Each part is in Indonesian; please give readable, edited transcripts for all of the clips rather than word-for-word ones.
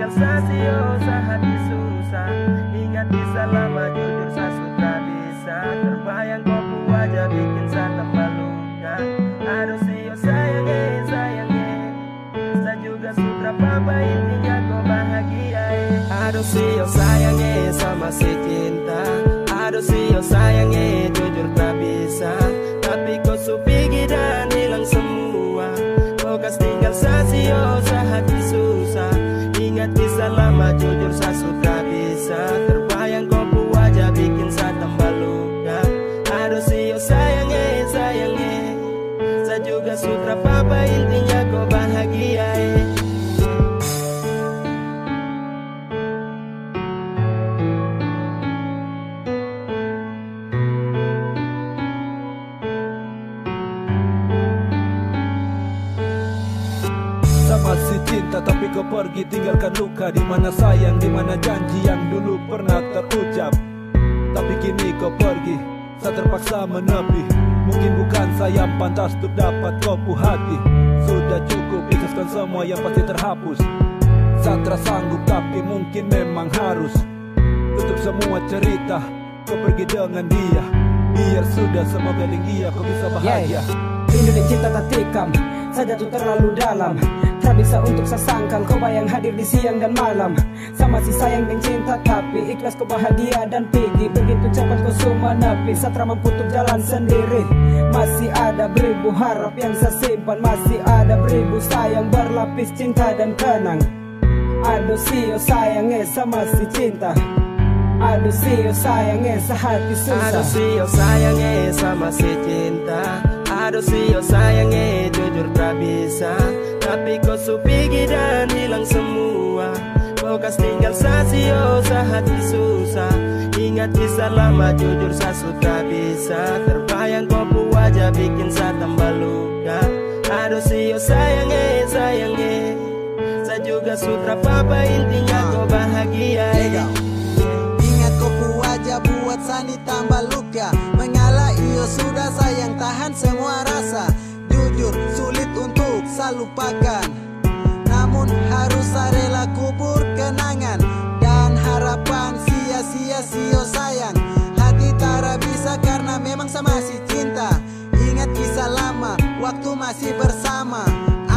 tinggal sasio sehati susah. Ingat kisah lama jujur saya sudah bisa. Terbayang kopu wajah bikin saya tambah luka. Aduh sio sayangnya, sayangnya. Saya juga sutra papa intinya kau bahagia. Aduh sio sayangnya sama si cinta. Aduh sio sayangnya jujur tak bisa. Tapi kau supigi dan hilang semua. Kau kas tinggal sasio sehati susah. Ingat kisah lama jujur saya sudah bisa. Terbayang kau wajah bikin saya tambah luka. Aduh sio sayangnya, sayangnya. Saya juga sutra papa intinya kau bahagia. Sama si cinta tapi kau pergi tinggalkan luka. Di mana sayang, di mana janji yang dulu pernah terucap. Tapi kini kau pergi, saya terpaksa menepi. Mungkin bukan saya yang pantas untuk dapat kau hati. Sudah cukup ikhlaskan semua yang pasti terhapus. Saya terasa sanggup tapi mungkin memang harus tutup semua cerita. Kau pergi dengan dia. Biar sudah semua beling dia kau bisa bahagia. Rindu dan cinta tak tikam, saja tuh terlalu dalam. Tak bisa untuk saya sangkal, kau bayang hadir di siang dan malam. Sama si sayang dan cinta tapi ikhlas kau bahagia dan pergi. Begitu cepat kau semua napi, saya tak mampu untuk jalan sendiri. Masih ada beribu harap yang saya simpan. Masih ada beribu sayang berlapis cinta dan kenang. Aduh sio sayangnya sama si cinta. Aduh sio sayangnya sehati susah. Aduh sio sayangnya sama si cinta. Aduh sio sayangnya jujur tak bisa. Tapi kau supigi dan hilang semua. Kau kas tinggal sasio sehati susah. Ingat kisah lama jujur saya sudah bisa. Terbayang kau wajah bikin saya tambah luka. Aduh sio sayangnya, sayangnya. Saya juga sutra papa intinya kau bahagia. Ingat kau wajah buat Sani tambah luka. Mengalah iyo sudah sayang tahan semua rasa. Jujur sulit untuk saya lupakan. Namun harus saya rela kubur kenangan. Dan harapan sia-sia sio sayang. Hati tak bisa karena memang sama si cinta. Ingat kisah lama waktu masih bersama.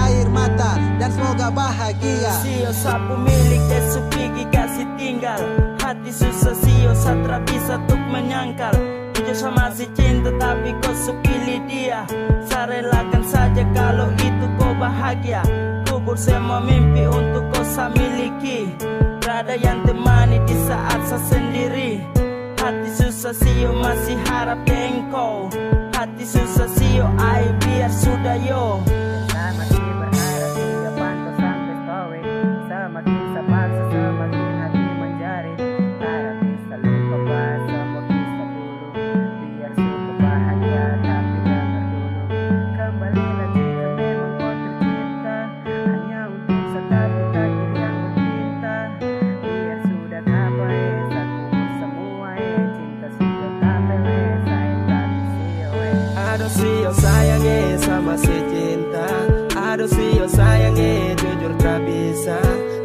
Air mata dan semoga bahagia. Sio sapu milik Yesus pergi kasih tinggal. Hati susah sio satra bisa untuk menyangkal. Jujur sama si cinta tapi kau supilih dia. Saya relakan saja kalau itu kau bahagia. Kubur semua mimpi untuk kau saya miliki. Rada yang temani di saat saya sendiri. Hati susah sio masih harap dengan kau. Hati susah sio ai biar sudah yo. Masih berharap hingga pantas sampai kowe. Semakin sepaksa semakin hati menjerit. Tak bisa lupa pas semua kisah dulu. Biar suka bahagia tapi dengar dulu. Kembalilah jika memang kau tercinta. Hanya untuk satu takdir yang bercinta. Biar sudah kapai satu semua cinta sudah kapai sayang tapi sio. Aduh sio sayangnya sama si cinta. Aduh sio sayangnya jujur tak bisa.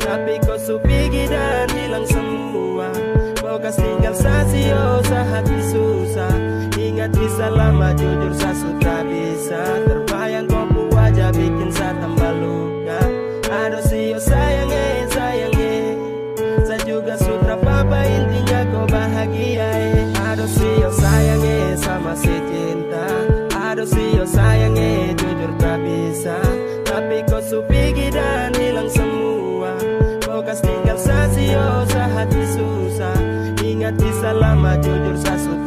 Tapi kau supigi dan hilang semua. Kau kas tinggal sasio sehati susah. Ingat kisah lama jujur saya sudah bisa. Terbayang kau wajah bikin saya tambah luka. Aduh sio sayangnya, sayangnya. Saya juga sutra papa intinya kau bahagia. Aduh sio sayangnya sama si cinta. Aduh sio sayangnya jujur tak bisa. Tapi kau supigi dan hilang semua. Kau kas tinggal sasio sehati susah. Ingat kisah lama jujur saya sudah